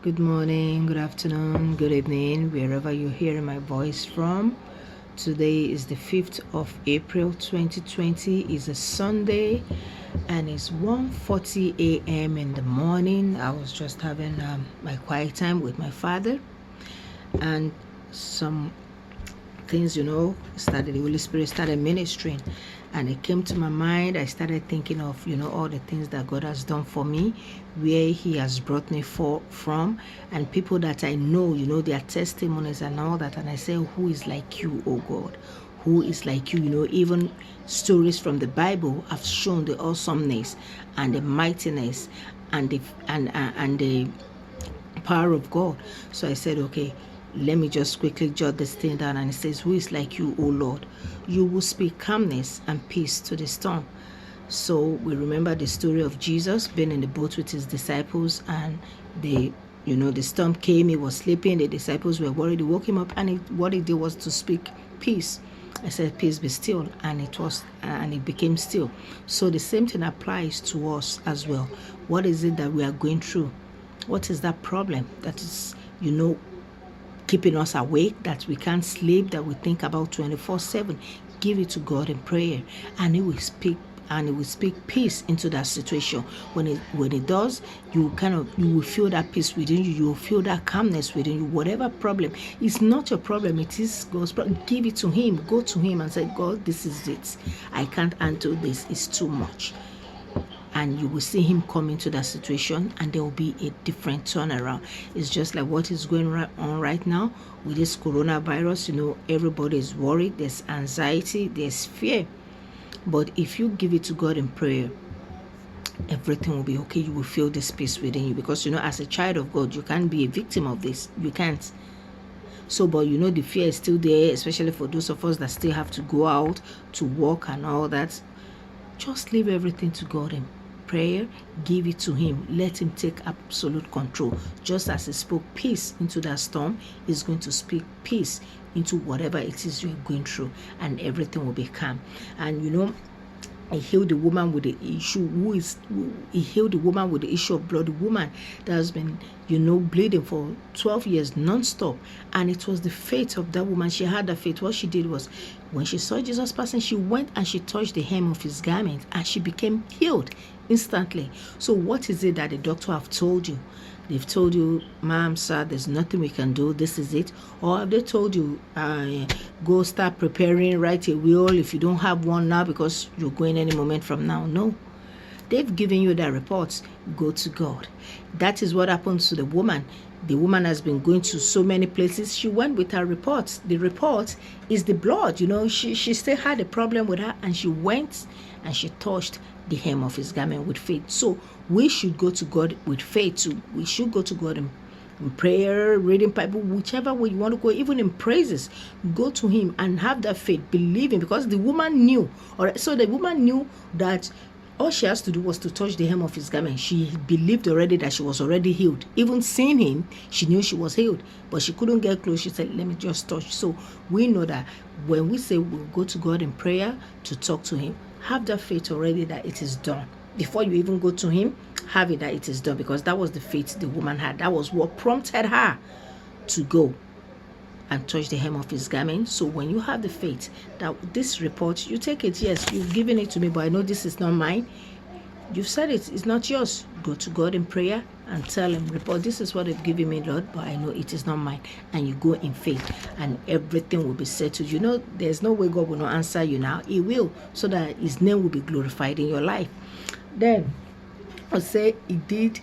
Good morning, good afternoon, good evening, wherever you're hearing my voice from. Today is the 5th of April 2020. It's a Sunday and it's 1:40 a.m. in the morning. I was just having my quiet time with my father, and some things, the Holy Spirit started ministering, and it came to my mind. I started thinking of, all the things that God has done for me, where He has brought me from, and people that I know, their testimonies and all that. And I say, who is like you, oh God? Who is like you? Even stories from the Bible have shown the awesomeness and the mightiness and the power of God. So I said, okay, let me just quickly jot this thing down. And it says, who is like you, O Lord? You will speak calmness and peace to the storm. So we remember the story of Jesus being in the boat with his disciples, and the storm came. He was sleeping. The disciples were worried. He woke him up, and what he did was to speak peace. I said, peace be still, and it became still. So the same thing applies to us as well. What is it that we are going through? What is that problem that is, keeping us awake, that we can't sleep, that we think about 24/7? Give it to God in prayer, and He will speak. And it will speak peace into that situation. When it does, you will feel that peace within you. You will feel that calmness within you. Whatever problem, it's not your problem. It is God's problem. Give it to Him. Go to Him and say, God, this is it. I can't handle this. It's too much. And you will see Him come into that situation, and there will be a different turnaround. It's just like what is going on right now with this coronavirus. Everybody is worried. There's anxiety. There's fear. But if you give it to God in prayer, everything will be okay. You will feel this peace within you, because as a child of God, you can't be a victim of this. You can't. So, but the fear is still there, especially for those of us that still have to go out to work and all that. Just leave everything to God in prayer. Give it to Him. Let Him take absolute control. Just as He spoke peace into that storm, He's going to speak peace into whatever it is you're going through, and everything will be calm. And He healed the woman with the issue. He healed the woman with the issue of blood. The woman that has been, bleeding for 12 years non-stop. And it was the faith of that woman. She had that faith. What she did was, when she saw Jesus passing, she went and she touched the hem of His garment, and she became healed instantly. So what is it that the doctor have told you? They've told you, ma'am, sir, there's nothing we can do. This is it. Or have they told you, go start preparing, write a will if you don't have one now, because you're going any moment from now? No. They've given you that report. Go to God. That is what happens to the woman. The woman has been going to so many places. She went with her report. The report is the blood. She still had a problem with her, and she went and she touched the hem of His garment with faith. So we should go to God with faith too. We should go to God in prayer, reading Bible, whichever way you want to go, even in praises. Go to Him and have that faith, believing, because the woman knew. So the woman knew that all she has to do was to touch the hem of His garment. She believed already that she was already healed. Even seeing Him, she knew she was healed, but she couldn't get close. She said, let me just touch. So we know that when we say we'll go to God in prayer to talk to Him, have that faith already that it is done. Before you even go to Him, have it that it is done, because that was the faith the woman had. That was what prompted her to go and touch the hem of His garment. So when you have the faith that this report, you take it. Yes, you've given it to me, but I know this is not mine. You've said it's not yours. Go to God in prayer and tell Him, report, this is what they've given me, Lord, but I know it is not mine. And you go in faith, and everything will be settled. There's no way God will not answer you now. He will, so that His name will be glorified in your life. Then I'll say He did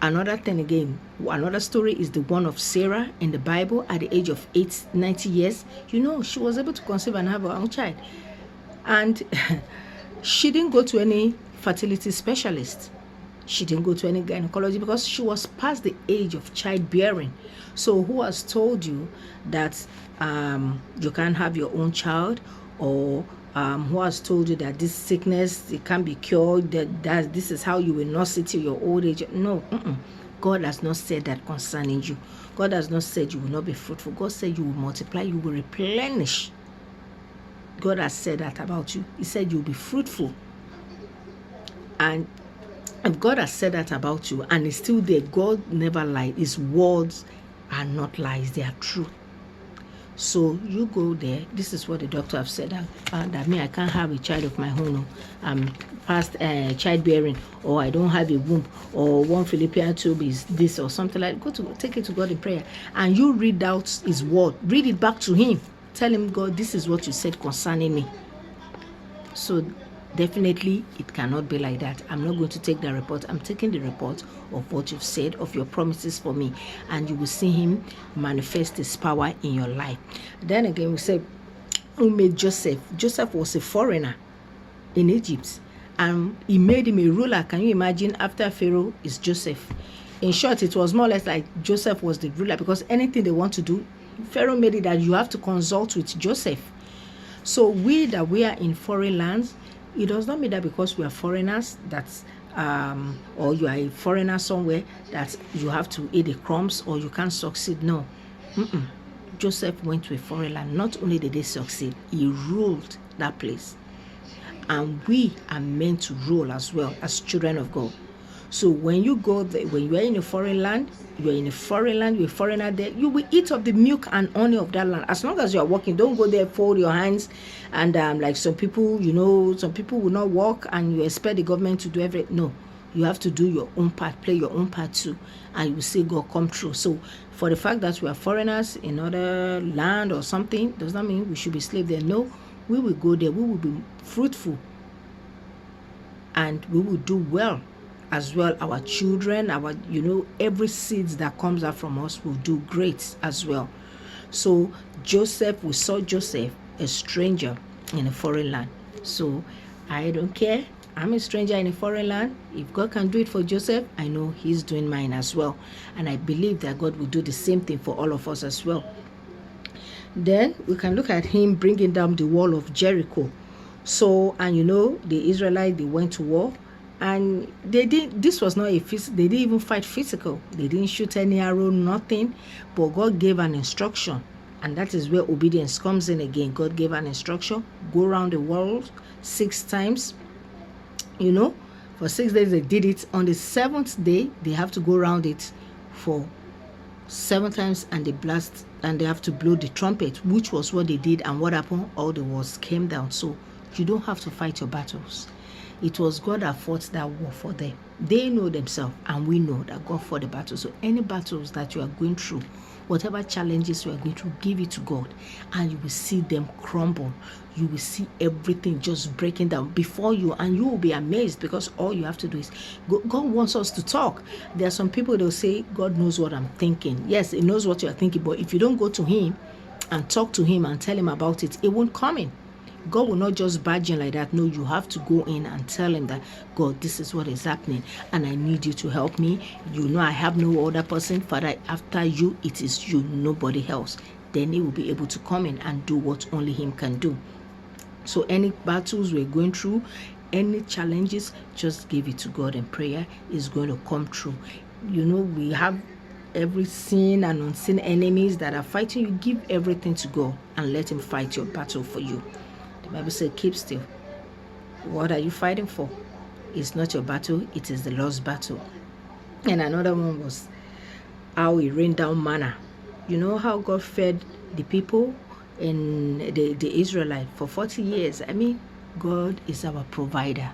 another thing again. Another story is the one of Sarah in the Bible. At the age of 90 years, she was able to conceive and have her own child. And she didn't go to any fertility specialist. She didn't go to any gynecology, because she was past the age of childbearing. So who has told you that you can't have your own child? Or who has told you that this sickness, it can't be cured, that this is how you will not sit till your old age? No. God has not said that concerning you. God has not said you will not be fruitful. God said you will multiply, you will replenish. God has said that about you. He said you will be fruitful. And If God has said that about you and it's still there, God never lied. His words are not lies, they are true. So you go there. This is what the doctor have said, that me, I can't have a child of my own. I'm past childbearing, or I don't have a womb, or 1 Philippians 2 is this or something like that. Take it to God in prayer, and you read out his word. Read it back to him. Tell him, God, this is what you said concerning me. So definitely it cannot be like that. I'm not going to take the report. I'm taking the report of what you've said, of your promises for me, and you will see him manifest his power in your life. Then again, we say, who made Joseph? Joseph was a foreigner in Egypt, and he made him a ruler. Can you imagine? After Pharaoh is Joseph. In short, it was more or less like Joseph was the ruler, because anything they want to do, Pharaoh made it that you have to consult with Joseph. So we are in foreign lands, it does not mean that because we are foreigners that's or you are a foreigner somewhere that you have to eat the crumbs or you can't succeed. No. Joseph went to a foreign land. Not only did he succeed, he ruled that place. And we are meant to rule as well as children of God. So when you go there, when you are in a foreign land, you're in a foreign land, you're a foreigner there, you will eat of the milk and honey of that land. As long as you are working, don't go there, fold your hands, and like some people, some people will not work and you expect the government to do everything. No, you have to do your own part, play your own part too, and you will see God come through. So for the fact that we are foreigners in other land or something, does not mean we should be slaves there. No, we will go there, we will be fruitful, and we will do well as well. Our children, our every seeds that comes out from us will do great as well. So Joseph, we saw Joseph, a stranger in a foreign land. So I don't care, I'm a stranger in a foreign land. If God can do it for Joseph, I know he's doing mine as well, and I believe that God will do the same thing for all of us as well. Then we can look at him bringing down the wall of Jericho. So, and the Israelites, they went to war, and this was not they didn't even fight physical. They didn't shoot any arrow, nothing, but God gave an instruction, and that is where obedience comes in again. God gave an instruction: go around the world 6 times. For 6 days they did it. On the 7th day they have to go around it for 7 times, and they have to blow the trumpet, which was what they did. And what happened? All the walls came down. So you don't have to fight your battles. It was God that fought that war for them. They know themselves, and we know that God fought the battle. So any battles that you are going through, whatever challenges you are going through, give it to God, and you will see them crumble. You will see everything just breaking down before you, and you will be amazed, because all you have to do is God wants us to talk. There are some people that will say, God knows what I'm thinking. Yes, he knows what you are thinking, but if you don't go to him and talk to him and tell him about it, it won't come in. God will not just barge in like that. No, you have to go in and tell him that, God, this is what is happening, and I need you to help me. I have no other person. Father, after you, it is you, nobody else. Then he will be able to come in and do what only him can do. So any battles we're going through, any challenges, just give it to God, and prayer is going to come true. We have every seen and unseen enemies that are fighting you. Give everything to God and let him fight your battle for you. The Bible says, keep still. What are you fighting for? It's not your battle, it is the Lord's battle. And another one was how he rained down manna. You know how God fed the people in the Israelite for 40 years. I mean, God is our provider.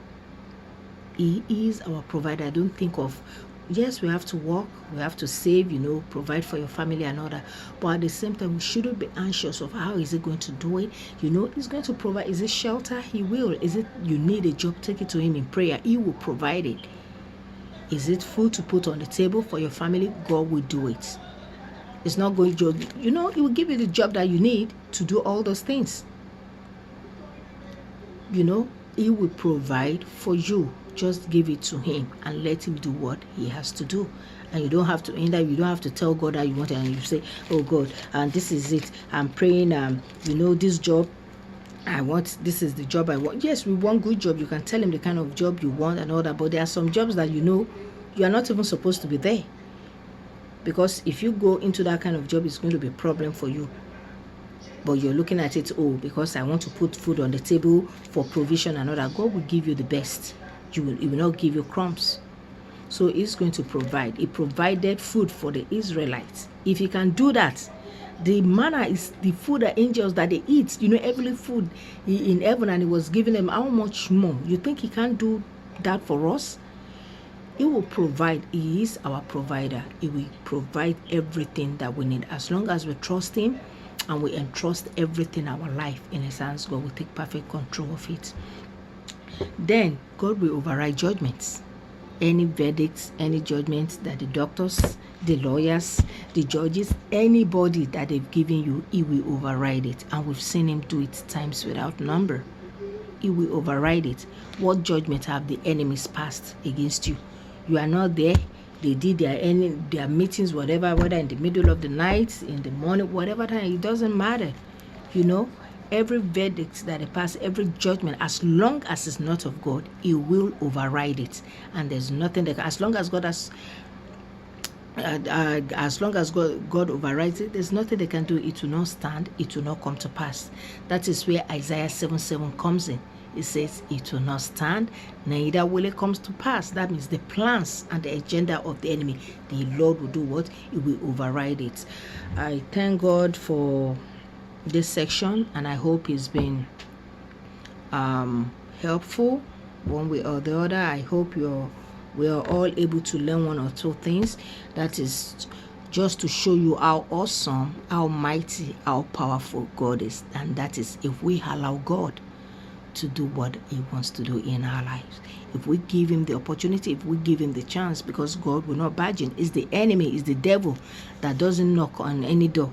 He is our provider. I don't think of, yes, we have to work, we have to save, provide for your family and all that. But at the same time, we shouldn't be anxious of how is he going to do it. He's going to provide. Is it shelter? He will. Is it you need a job? Take it to him in prayer. He will provide it. Is it food to put on the table for your family? God will do it. It's not going to, he will give you the job that you need to do all those things. He will provide for you. Just give it to him and let him do what he has to do. And you don't have to end up, you don't have to tell God that you want it, and you say, oh God, and this is it. I'm praying, this job I want, this is the job I want. Yes, we want good job. You can tell him the kind of job you want and all that, but there are some jobs that you are not even supposed to be there. Because if you go into that kind of job, it's going to be a problem for you. But you're looking at it, because I want to put food on the table for provision and all that. God will give you the best. He will not give you crumbs. So he's going to provide. He provided food for the Israelites. If he can do that, the manna is the food that angels that they eat. Every food in heaven, and he was giving them how much more? You think he can't do that for us? He will provide. He is our provider. He will provide everything that we need. As long as we trust him and we entrust everything, our life, in his hands, God will take perfect control of it. Then God will override judgments. Any verdicts, any judgments that the doctors, the lawyers, the judges, anybody that they've given you, he will override it. And we've seen him do it times without number. He will override it. What judgment have the enemies passed against you? You are not there. They did their meetings, whatever, whether in the middle of the night, in the morning, whatever time, it doesn't matter. Every verdict that they pass, every judgment, as long as it's not of God, he will override it. And there's nothing that, as long as God overrides it, there's nothing they can do. It will not stand. It will not come to pass. That is where Isaiah 7:7 comes in. It says it will not stand, neither will it come to pass. That means the plans and the agenda of the enemy, the Lord will do what? He will override it. I thank God for this section, and I hope it's been helpful one way or the other. I hope we are all able to learn one or two things. That is just to show you how awesome, how mighty, how powerful God is. And that is if we allow God to do what he wants to do in our lives. If we give him the opportunity, if we give him the chance, because God will not bargain. It's the enemy, it's the devil that doesn't knock on any door.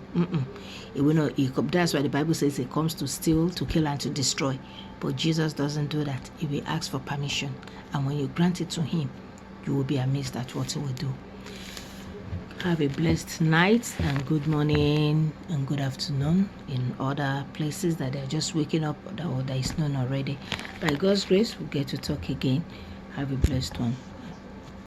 It will not. That's why the Bible says it comes to steal, to kill, and to destroy. But Jesus doesn't do that. He will ask for permission. And when you grant it to him, you will be amazed at what he will do. Have a blessed night and good morning and good afternoon in other places that they're just waking up or there is none already. By God's grace, we'll get to talk again. Have a blessed one.